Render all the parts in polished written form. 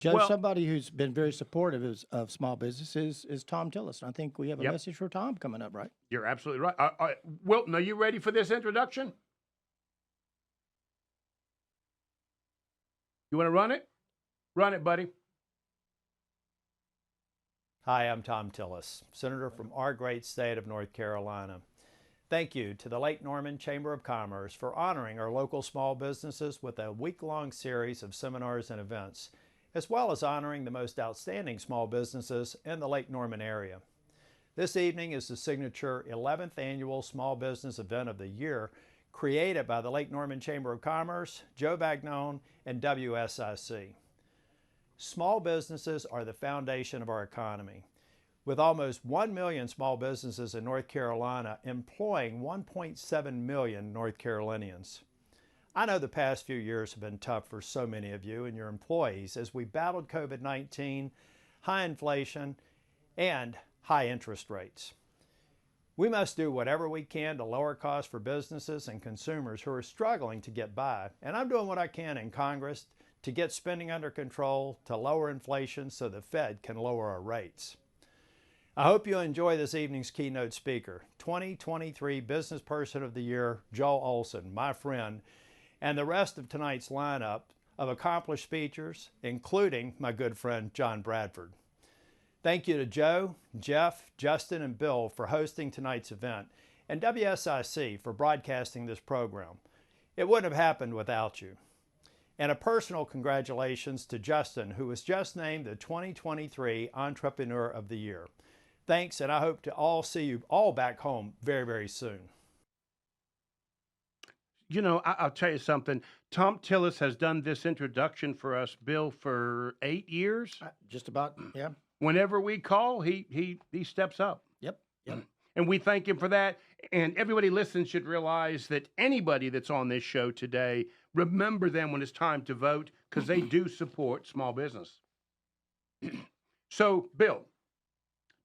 Judge, Well, somebody who's been very supportive of small businesses is Tom Tillis. And I think we have a yep, message for Tom coming up, right? you're absolutely right. Wilton, are you ready for this introduction? You want to run it? Run it, buddy. Hi, I'm Tom Tillis, Senator from our great state of North Carolina. Thank you to the Lake Norman Chamber of Commerce for honoring our local small businesses with a week-long series of seminars and events, as well as honoring the most outstanding small businesses in the Lake Norman area. This evening is the signature 11th annual Small Business Event of the Year created by the Lake Norman Chamber of Commerce, Joe Vagnone, and WSIC. Small businesses are the foundation of our economy. With almost 1 million small businesses in North Carolina employing 1.7 million North Carolinians. I know the past few years have been tough for so many of you and your employees as we battled COVID-19, high inflation, and high interest rates. We must do whatever we can to lower costs for businesses and consumers who are struggling to get by, and I'm doing what I can in Congress to get spending under control, to lower inflation so the Fed can lower our rates. I hope you enjoy this evening's keynote speaker, 2023 Business Person of the Year, Joel Olson, my friend, and the rest of tonight's lineup of accomplished speakers, including my good friend John Bradford. Thank you to Joe, Jeff, Justin, and Bill for hosting tonight's event, and WSIC for broadcasting this program. It wouldn't have happened without you. And a personal congratulations to Justin, who was just named the 2023 Entrepreneur of the Year. Thanks, and I hope to all see you all back home very, very soon. You know, I'll tell you something. Tom Tillis has done this introduction for us, Bill, for 8 years. Just about, yeah. Whenever we call, he steps up. Yep. And we thank him for that. And everybody listening should realize that anybody that's on this show today, remember them when it's time to vote because they do support small business. So, Bill,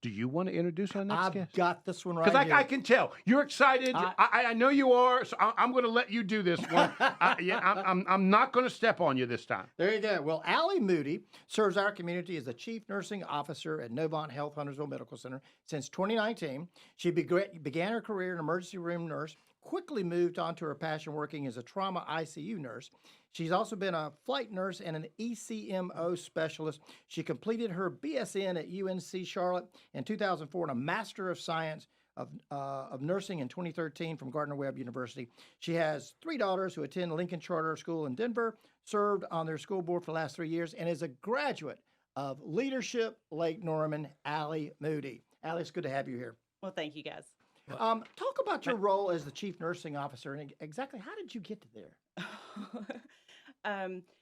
do you want to introduce our next guest? I've got this one right Because here. I can tell you're excited. I know you are. So I'm going to let you do this one. I'm not going to step on you this time. There you go. Well, Alli Moody serves our community as the Chief Nursing Officer at Novant Health Huntersville Medical Center since 2019. She began her career as an emergency room nurse, quickly moved on to her passion working as a trauma ICU nurse. She's also been a flight nurse and an ECMO specialist. She completed her BSN at UNC Charlotte in 2004 and a Master of Science of Nursing in 2013 from Gardner-Webb University. She has 3 daughters who attend Lincoln Charter School in Denver, served on their school board for the last 3 years, and is a graduate of Leadership Lake Norman, Alli Moody. Alli, it's good to have you here. Well, thank you guys. Talk about your role as the Chief Nursing Officer and exactly how did you get to there?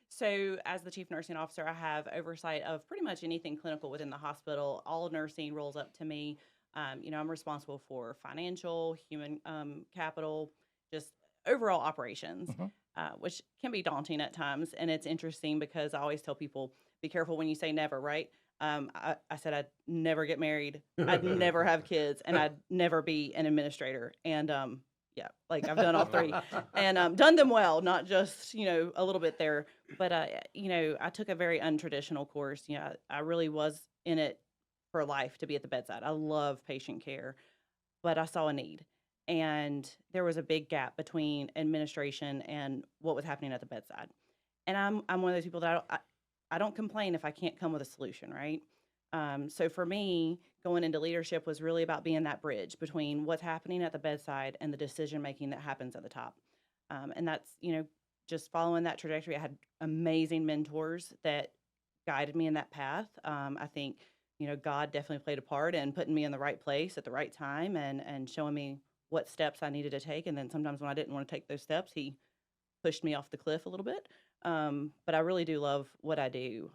So as the Chief Nursing Officer, I have oversight of pretty much anything clinical within the hospital. All nursing rolls up to me. I'm responsible for financial, human capital, just overall operations, which can be daunting at times. And it's interesting because I always tell people, be careful when you say never, right? I said I'd never get married, I'd never have kids, and I'd never be an administrator. And yeah, like I've done all 3 and done them well, not just, a little bit there. But, I took a very untraditional course. I really was in it for life to be at the bedside. I love patient care, but I saw a need. And there was a big gap between administration and what was happening at the bedside. And I'm one of those people that I don't complain if I can't come with a solution, right? So for me, going into leadership was really about being that bridge between what's happening at the bedside and the decision making that happens at the top. And that's, just following that trajectory. I had amazing mentors that guided me in that path. I think, God definitely played a part in putting me in the right place at the right time and showing me what steps I needed to take. And then sometimes when I didn't want to take those steps, he pushed me off the cliff a little bit. But I really do love what I do.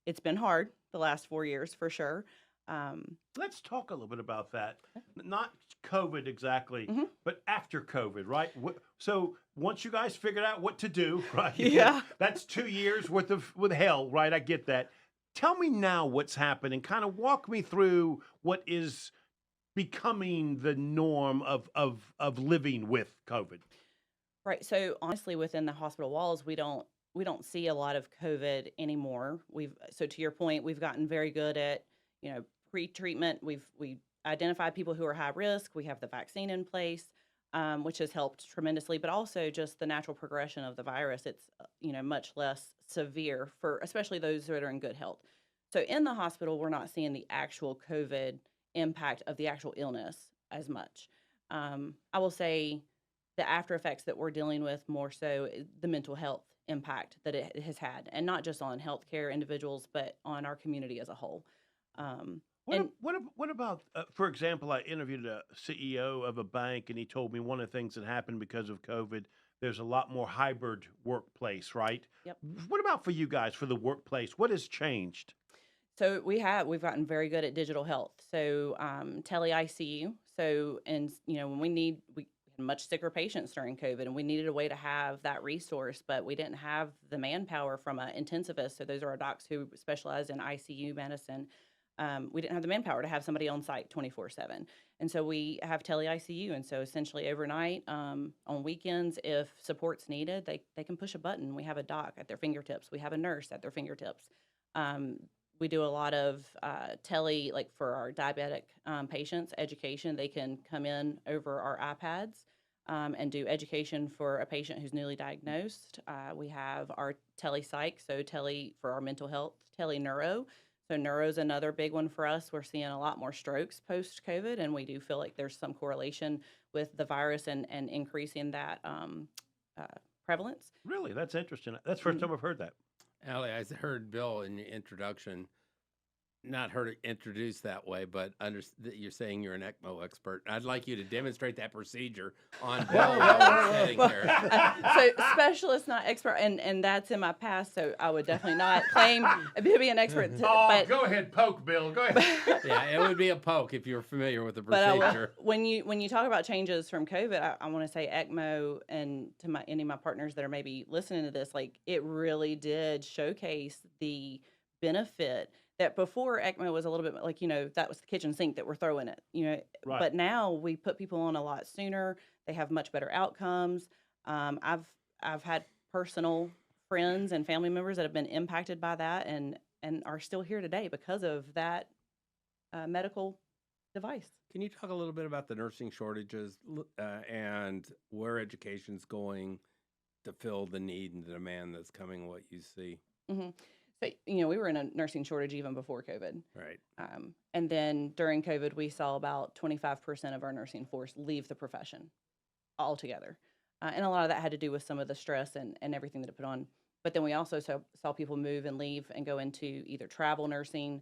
It's been hard the last 4 years for sure. Let's talk a little bit about that. Not COVID exactly, but after COVID, right? So once you guys figured out what to do, right? Yeah. That's 2 years worth of with hell, right? I get that. Tell me now what's happened and kind of walk me through what is becoming the norm of living with COVID. Right. So honestly, within the hospital walls, we don't see a lot of COVID anymore. So to your point, we've gotten very good at, pre-treatment. We identified people who are high risk. We have the vaccine in place, which has helped tremendously, but also just the natural progression of the virus. It's, much less severe for especially those that are in good health. So in the hospital, we're not seeing the actual COVID impact of the actual illness as much. I will say the after effects that we're dealing with more so the mental health impact that it has had, and not just on healthcare individuals, but on our community as a whole. What about, for example, I interviewed a CEO of a bank, and he told me one of the things that happened because of COVID, there's a lot more hybrid workplace, right? Yep. What about for you guys, for the workplace? What has changed? So we've gotten very good at digital health. So tele ICU. So when we had much sicker patients during COVID, and we needed a way to have that resource, but we didn't have the manpower from an intensivist. So those are our docs who specialize in ICU medicine. We didn't have the manpower to have somebody on site 24/7. And so we have tele ICU. And so essentially overnight, on weekends, if support's needed, they can push a button. We have a doc at their fingertips. We have a nurse at their fingertips. We do a lot of tele, like for our diabetic patients, education. They can come in over our iPads and do education for a patient who's newly diagnosed. We have our tele psych, so tele for our mental health, tele neuro. So neuro is another big one for us. We're seeing a lot more strokes post-COVID, and we do feel like there's some correlation with the virus and increasing that prevalence. Really? That's interesting. That's the first time I've heard that. Alli, I heard Bill in your introduction, not heard it introduced that way, but you're saying you're an ECMO expert. I'd like you to demonstrate that procedure on Bill while we're sitting here. So specialist, not expert, and that's in my past, so I would definitely not claim to be an expert. But go ahead, poke, Bill. Go ahead. Yeah, it would be a poke if you're familiar with the But procedure. when you talk about changes from COVID, I want to say ECMO, and to any of my partners that are maybe listening to this, like it really did showcase the benefit that before ECMO was a little bit like, that was the kitchen sink that we're throwing it, Right. But now we put people on a lot sooner. They have much better outcomes. I've had personal friends and family members that have been impacted by that and are still here today because of that medical device. Can you talk a little bit about the nursing shortages and where education's going to fill the need and the demand that's coming, what you see? Mm-hmm. So, we were in a nursing shortage even before COVID. Right. And then during COVID, we saw about 25% of our nursing force leave the profession altogether. And a lot of that had to do with some of the stress and everything that it put on. But then we also saw people move and leave and go into either travel nursing,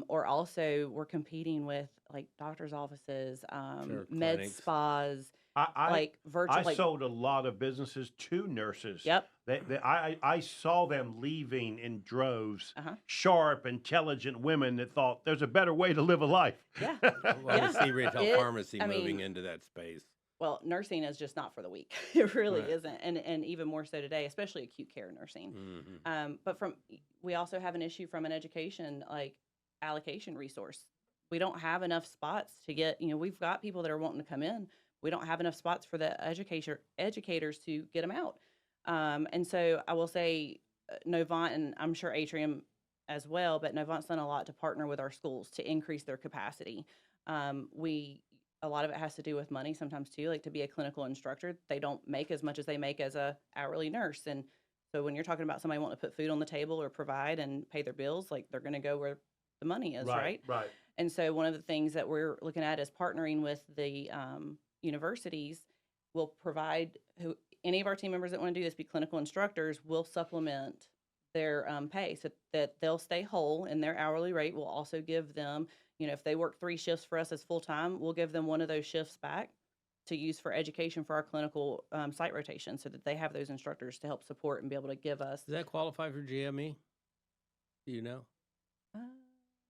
or also we're competing with like doctor's offices, med clinics. spas, I like virtual. I sold a lot of businesses to nurses. Yep. I saw them leaving in droves, Uh-huh. sharp, intelligent women that thought there's a better way to live a life. Yeah. Well, Yeah. to see retail It- pharmacy I moving mean, into that space. Well, nursing is just not for the weak. It really Right. isn't, and even more so today, especially acute care nursing. Mm-hmm. But we also have an issue from an education like allocation resource. We don't have enough spots to get. We've got people that are wanting to come in. We don't have enough spots for the educators to get them out. And so I will say Novant, and I'm sure Atrium as well, but Novant's done a lot to partner with our schools to increase their capacity. A lot of it has to do with money sometimes too, like to be a clinical instructor, they don't make as much as they make as a hourly nurse. And so when you're talking about somebody wanting to put food on the table or provide and pay their bills, like they're going to go where the money is, right? Right. And so one of the things that we're looking at is partnering with the universities. Will provide any of our team members that want to do this, be clinical instructors, will supplement their pay so that they'll stay whole, and their hourly rate will also give them, if they work 3 shifts for us as full time, we'll give them one of those shifts back to use for education for our clinical site rotation, so that they have those instructors to help support and be able to give us. Does that qualify for GME? Do you know? I'm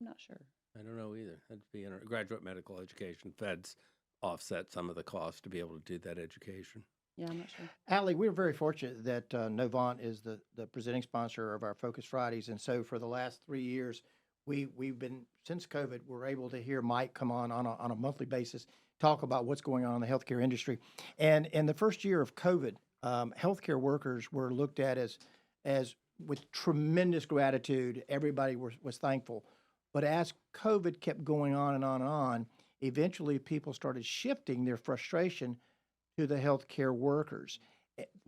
not sure. I don't know either. That'd be graduate medical education. Feds offset some of the costs to be able to do that education. Yeah, I'm not sure. Alli, we're very fortunate that Novant is the presenting sponsor of our Focus Fridays. And so for the last 3 years, we've been, since COVID, we're able to hear Mike come on a monthly basis, talk about what's going on in the healthcare industry. And in the first year of COVID, healthcare workers were looked at as as with tremendous gratitude, everybody was thankful. But as COVID kept going on and on and on, eventually people started shifting their frustration to the healthcare workers.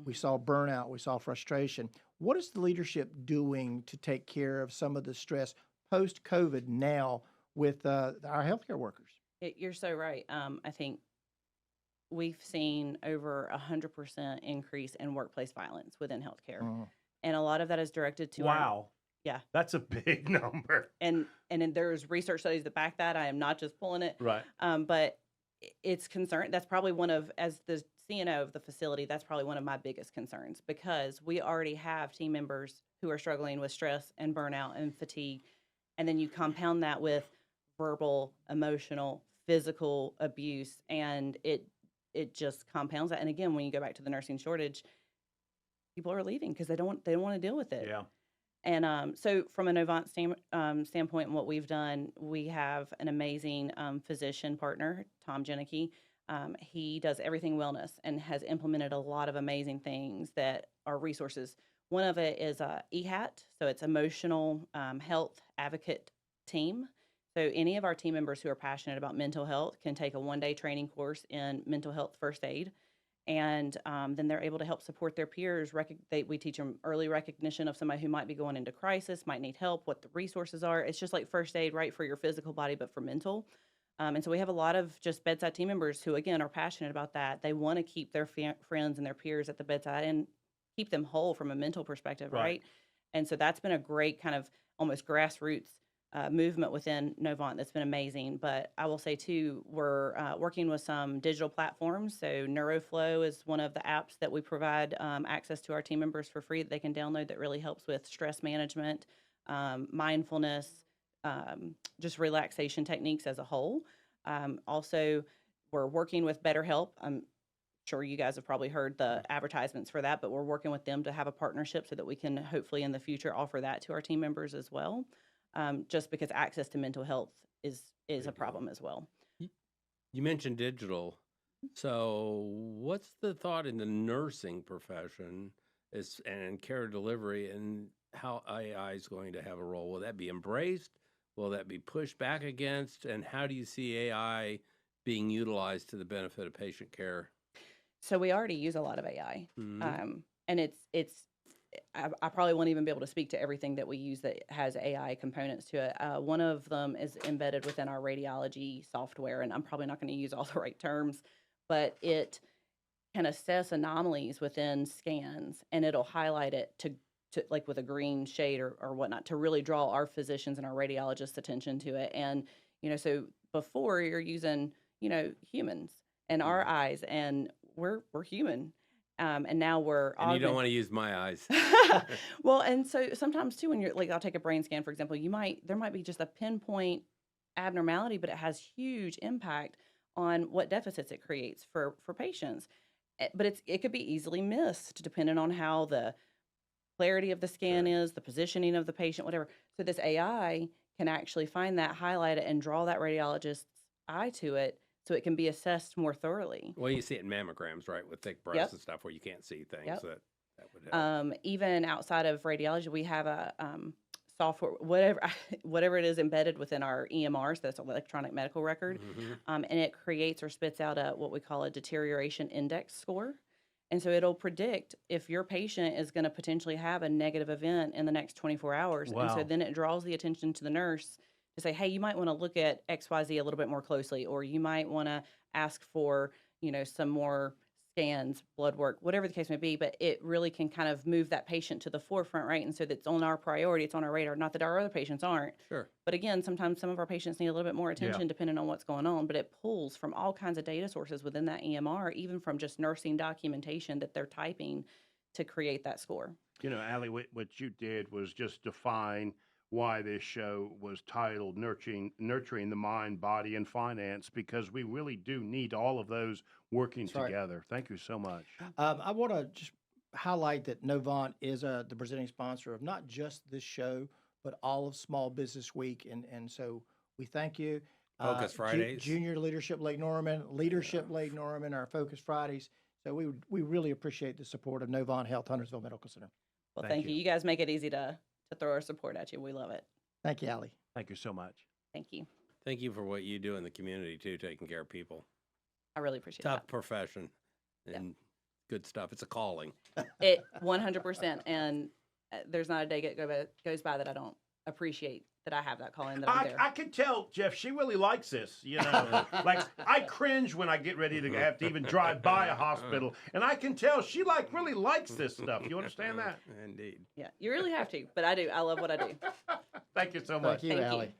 We saw burnout, we saw frustration. What is the leadership doing to take care of some of the stress post COVID now with our healthcare workers? You're so right. I think we've seen over 100% increase in workplace violence within healthcare, and a lot of that is directed to Wow. Yeah. That's a big number. And then there's research studies that back that. I am not just pulling it. Right. But it's concern. That's probably one of, as the CNO of the facility, that's probably one of my biggest concerns, because we already have team members who are struggling with stress and burnout and fatigue. And then you compound that with verbal, emotional, physical abuse, and it just compounds that. And again, when you go back to the nursing shortage, people are leaving because they don't want to deal with it. Yeah. And so from a Novant standpoint, and what we've done, we have an amazing physician partner, Tom Jenicky. He does everything wellness and has implemented a lot of amazing things that are resources. One of it is EHAT, so it's Emotional Health Advocate Team. So any of our team members who are passionate about mental health can take a one-day training course in mental health first aid. And then they're able to help support their peers. We teach them early recognition of somebody who might be going into crisis, might need help, what the resources are. It's just like first aid, right, for your physical body, but for mental. And so we have a lot of just bedside team members who, again, are passionate about that. They want to keep their friends and their peers at the bedside and keep them whole from a mental perspective, right? And so that's been a great kind of almost grassroots movement within Novant that's been amazing. But I will say, too, we're working with some digital platforms. So NeuroFlow is one of the apps that we provide access to our team members for free that they can download, that really helps with stress management, mindfulness, just relaxation techniques as a whole. Also, we're working with BetterHelp. I'm sure you guys have probably heard the advertisements for that, but we're working with them to have a partnership so that we can hopefully in the future offer that to our team members as well. Just because access to mental health is a problem as well. You mentioned digital. So what's the thought in the nursing profession and care delivery, and how AI is going to have a role? Will that be embraced? Will that be pushed back against? And how do you see AI being utilized to the benefit of patient care? So we already use a lot of AI. Mhm. And I probably won't even be able to speak to everything that we use that has AI components to it. One of them is embedded within our radiology software, and I'm probably not going to use all the right terms, but it can assess anomalies within scans, and it'll highlight it to like with a green shade or whatnot, to really draw our physicians and our radiologists' attention to it. And, so before you're using, humans and our eyes, and we're human. And now And you don't want to use my eyes. Well, and so sometimes too, when you're like, I'll take a brain scan, for example, there might be just a pinpoint abnormality, but it has huge impact on what deficits it creates for patients. But it could be easily missed depending on how the clarity of the scan is, the positioning of the patient, whatever. So this AI can actually find that, highlight it, and draw that radiologist's eye to it, so it can be assessed more thoroughly. Well, you see it in mammograms, right, with thick breasts and stuff where you can't see things. Yep. That would help. Even outside of radiology, we have a software, whatever it is embedded within our EMRs, that's electronic medical record, and it creates or spits out what we call a deterioration index score. And so it'll predict if your patient is going to potentially have a negative event in the next 24 hours. Wow. And so then it draws the attention to the nurse to say, hey, you might want to look at XYZ a little bit more closely, or you might want to ask for, some more scans, blood work, whatever the case may be. But it really can kind of move that patient to the forefront, right? And so that's on our priority, it's on our radar. Not that our other patients aren't. Sure. But again, sometimes some of our patients need a little bit more attention depending on what's going on. But it pulls from all kinds of data sources within that EMR, even from just nursing documentation that they're typing to create that score. Alli, what you did was just define why this show was titled Nurturing the Mind, Body, and Finance, because we really do need all of those working together. Thank you so much. I want to just highlight that Novant is the presenting sponsor of not just this show, but all of Small Business Week. And so we thank you. Focus Fridays. Junior Leadership Lake Norman, Leadership Lake Norman, our Focus Fridays. So we really appreciate the support of Novant Health Huntersville Medical Center. Well, Thank thank you. you. You guys make it easy to throw our support at you. We love it. Thank you, Alli. Thank you so much. Thank you. Thank you for what you do in the community too, taking care of people. I really appreciate Tough profession and good stuff. It's a calling. that. It 100%. And there's not a day goes by that I don't appreciate that I have that calling that I'm there. I can tell, Jeff, she really likes this, you know. Like, I cringe when I get ready to have to even drive by a hospital. And I can tell she, like, really likes this stuff. You understand that? Indeed. Yeah, you really have to. But I do. I love what I do. Thank you so much. Thank you, Thank you. Alli.